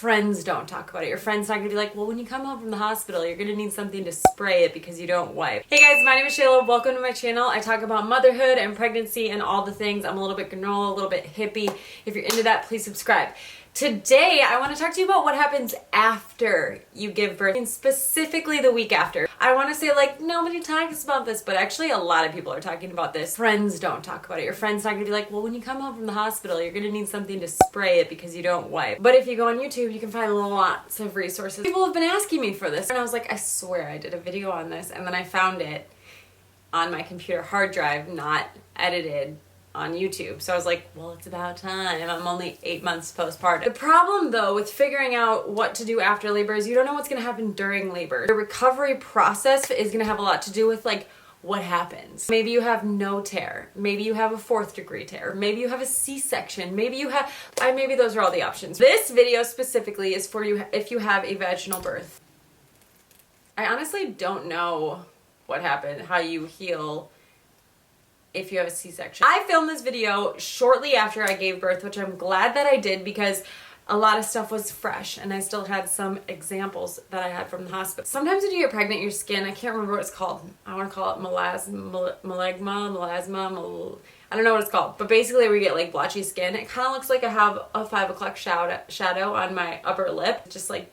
Friends don't talk about it. Your friend's not gonna be like, well, when you come home from the hospital, you're gonna need something to spray it because you don't wipe. Hey guys, my name is Shayla. Welcome to my channel. I talk about motherhood and pregnancy and all the things. I'm a little bit granola, a little bit hippie. If you're into that, please subscribe. Today, I want to talk to you about what happens after you give birth, and specifically the week after. I want to say, like, nobody talks about this, but actually a lot of people are talking about this. Friends don't talk about it. Your friend's not going to be like, well, when you come home from the hospital, you're going to need something to spray it because you don't wipe. But if you go on YouTube, you can find lots of resources. People have been asking me for this, and I was like, I swear I did a video on this, and then I found it on my computer hard drive, not edited on YouTube. So I was like, well, it's about time. I'm only 8 months postpartum. The problem though with figuring out what to do after labor is you don't know what's gonna happen during labor. The recovery process is gonna have a lot to do with like what happens. Maybe you have no tear. Maybe you have a 4th degree tear. Maybe you have a C-section. Maybe you have, maybe those are all the options. This video specifically is for you if you have a vaginal birth. I honestly don't know what happened, how you heal if you have a C-section. I filmed this video shortly after I gave birth, which I'm glad that I did because a lot of stuff was fresh and I still had some examples that I had from the hospital. Sometimes when you get pregnant, your skin, I can't remember what it's called. I want to call it melasma, I don't know what it's called, but basically we get like blotchy skin. It kind of looks like I have a 5 o'clock shadow on my upper lip. It just like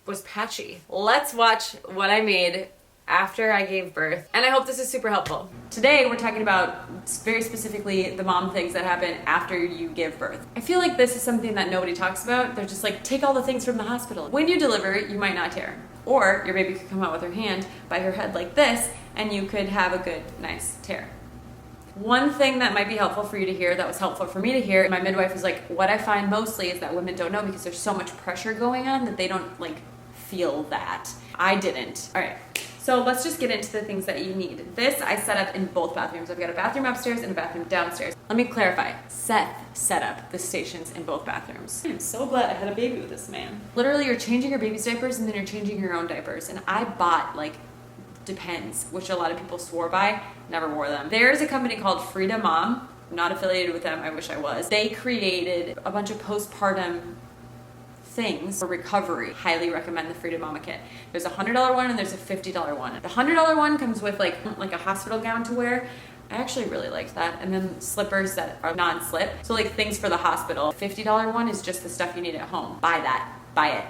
was patchy. Let's watch what I made after I gave birth, and I hope this is super helpful. Today we're talking about very specifically the mom things that happen after you give birth. I feel like this is something that nobody talks about. They're just like, take all the things from the hospital. When you deliver, you might not tear, or your baby could come out with her hand by her head like this, and you could have a good, nice tear. One thing that might be helpful for you to hear, that was helpful for me to hear, my midwife was like, what I find mostly is that women don't know because there's so much pressure going on that they don't like feel that. I didn't. All right. So let's just get into the things that you need. This I set up in both bathrooms. I've got a bathroom upstairs and a bathroom downstairs. Let me clarify. Seth set up the stations in both bathrooms. I'm so glad I had a baby with this man. Literally, you're changing your baby's diapers and then you're changing your own diapers. And I bought like Depends, which a lot of people swore by, never wore them. There's a company called Frida Mom. I'm not affiliated with them, I wish I was. They created a bunch of postpartum things for recovery. Highly recommend the Frida Mama kit. There's a $100 one and there's a $50 one. The $100 one comes with like a hospital gown to wear. I actually really liked that. And then slippers that are non-slip. So like things for the hospital. $50 one is just the stuff you need at home. Buy that. Buy it.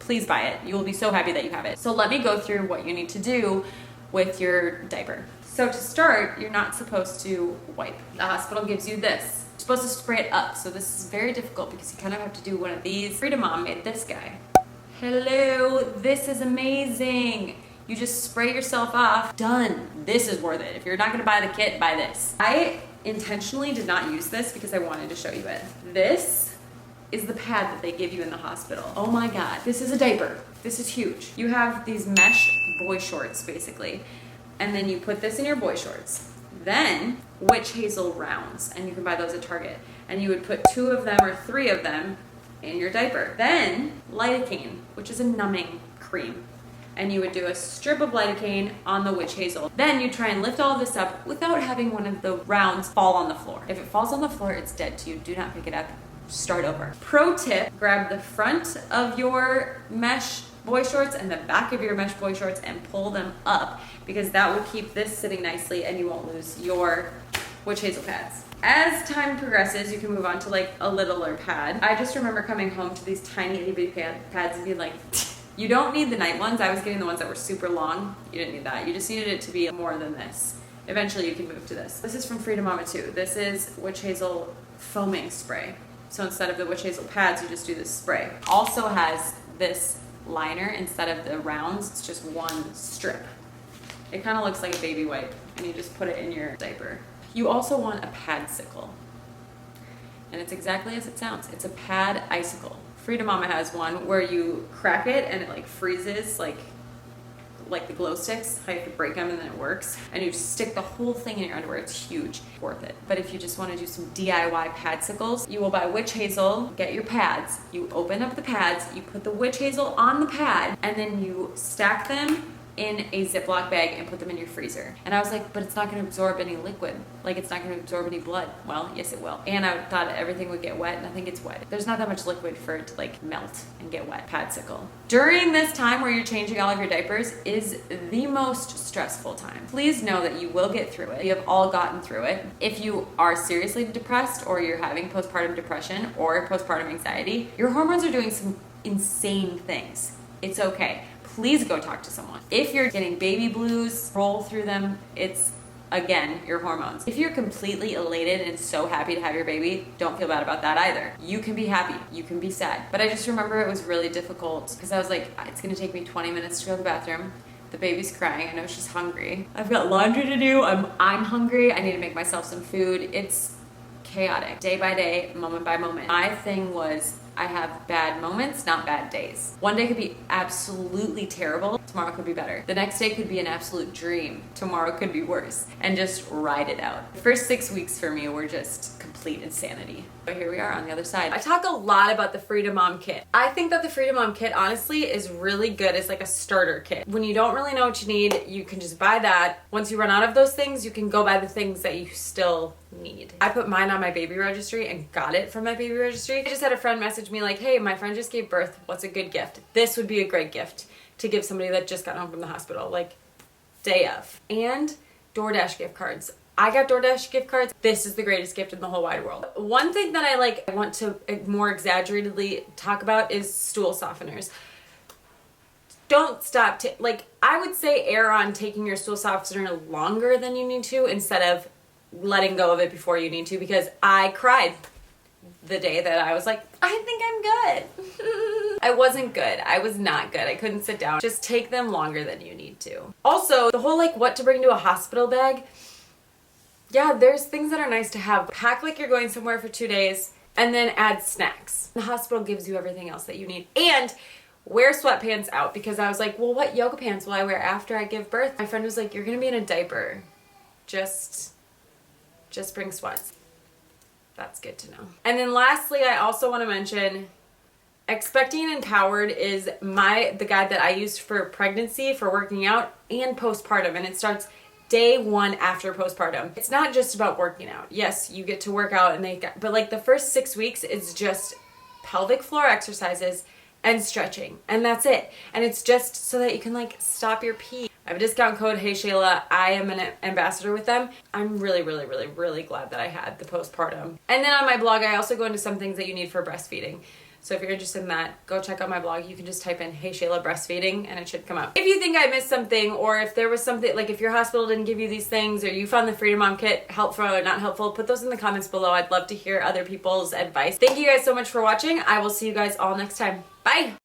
Please buy it. You will be so happy that you have it. So let me go through what you need to do with your diaper. So to start, you're not supposed to wipe. The hospital gives you this. You're supposed to spray it up, so this is very difficult because you kind of have to do one of these. Frida Mom made this guy. Hello, this is amazing. You just spray yourself off, done. This is worth it. If you're not gonna buy the kit, buy this. I intentionally did not use this because I wanted to show you it. This is the pad that they give you in the hospital. Oh my God, this is a diaper. This is huge. You have these mesh boy shorts basically, and then you put this in your boy shorts. Then witch hazel rounds, and you can buy those at Target, and you would put 2 of them or 3 of them in your diaper. Then lidocaine, which is a numbing cream, and you would do a strip of lidocaine on the witch hazel. Then you try and lift all of this up without having one of the rounds fall on the floor. If it falls on the floor, it's dead to you. Do not pick it up. Start over. Pro tip, grab the front of your mesh boy shorts and the back of your mesh boy shorts and pull them up, because that will keep this sitting nicely and you won't lose your witch hazel pads. As time progresses, you can move on to like a littler pad. I just remember coming home to these tiny itty bitty pads and being like, you don't need the night ones. I was getting the ones that were super long. You didn't need that. You just needed it to be more than this. Eventually you can move to this. This is from Frida Mama too. This is witch hazel foaming spray. So instead of the witch hazel pads, you just do this spray. Also has this liner instead of the rounds. It's just one strip. It kind of looks like a baby wipe, and you just put it in your diaper. You also want a PADcicle, and it's exactly as it sounds. It's a PADcicle. Frida Mama has one where you crack it and it like freezes, like the glow sticks, how you have to break them and then it works. And you stick the whole thing in your underwear. It's huge, worth it. But if you just want to do some DIY PADcicles, you will buy witch hazel, get your pads, you open up the pads, you put the witch hazel on the pad, and then you stack them in a Ziploc bag and put them in your freezer. And I was like, but it's not gonna absorb any liquid. Like, it's not gonna absorb any blood. Well, yes it will. And I thought everything would get wet. Nothing gets wet. There's not that much liquid for it to like melt and get wet. PADcicle. During this time where you're changing all of your diapers is the most stressful time. Please know that you will get through it. We have all gotten through it. If you are seriously depressed or you're having postpartum depression or postpartum anxiety, your hormones are doing some insane things. It's okay. Please go talk to someone. If you're getting baby blues, roll through them. It's, again, your hormones. If you're completely elated and so happy to have your baby, don't feel bad about that either. You can be happy, you can be sad. But I just remember it was really difficult because I was like, it's gonna take me 20 minutes to go to the bathroom. The baby's crying, I know she's hungry. I've got laundry to do, I'm hungry, I need to make myself some food. It's chaotic, day by day, moment by moment. My thing was, I have bad moments, not bad days. One day could be absolutely terrible, tomorrow could be better. The next day could be an absolute dream, tomorrow could be worse. And just ride it out. The first 6 weeks for me were just complete insanity. But here we are on the other side. I talk a lot about the Freedom Mom kit. I think that the Freedom Mom kit honestly is really good as like a starter kit. When you don't really know what you need, you can just buy that. Once you run out of those things, you can go buy the things that you still need. I put mine on my Baby Registry and got it from my Baby Registry. I just had a friend message me like, hey, my friend just gave birth. What's a good gift? This would be a great gift to give somebody that just got home from the hospital, like day of. And DoorDash gift cards. I got DoorDash gift cards. This is the greatest gift in the whole wide world. One thing that I want to more exaggeratedly talk about is stool softeners. Don't stop. I would say err on taking your stool softener longer than you need to instead of letting go of it before you need to, because I cried the day that I was like, I think I'm good. I wasn't good. I was not good. I couldn't sit down. Just take them longer than you need to. Also, the whole what to bring to a hospital bag. Yeah, there's things that are nice to have. Pack like you're going somewhere for 2 days and then add snacks. The hospital gives you everything else that you need. And wear sweatpants out, because I was like, well, what yoga pants will I wear after I give birth? My friend was like, you're gonna be in a diaper. Just bring sweats. That's good to know. And then lastly, I also want to mention Expecting Empowered is the guide that I used for pregnancy, for working out, and postpartum. And it starts day 1 after postpartum. It's not just about working out. Yes, you get to work out but the first 6 weeks is just pelvic floor exercises and stretching. And that's it. And it's just so that you can stop your pee. I have a discount code, HEYSHAYLA. I am an ambassador with them. I'm really, really, really, really glad that I had the postpartum. And then on my blog, I also go into some things that you need for breastfeeding. So if you're interested in that, go check out my blog. You can just type in HEYSHAYLA breastfeeding and it should come up. If you think I missed something, or if there was something, if your hospital didn't give you these things, or you found the Freedom Mom kit helpful or not helpful, put those in the comments below. I'd love to hear other people's advice. Thank you guys so much for watching. I will see you guys all next time. Bye!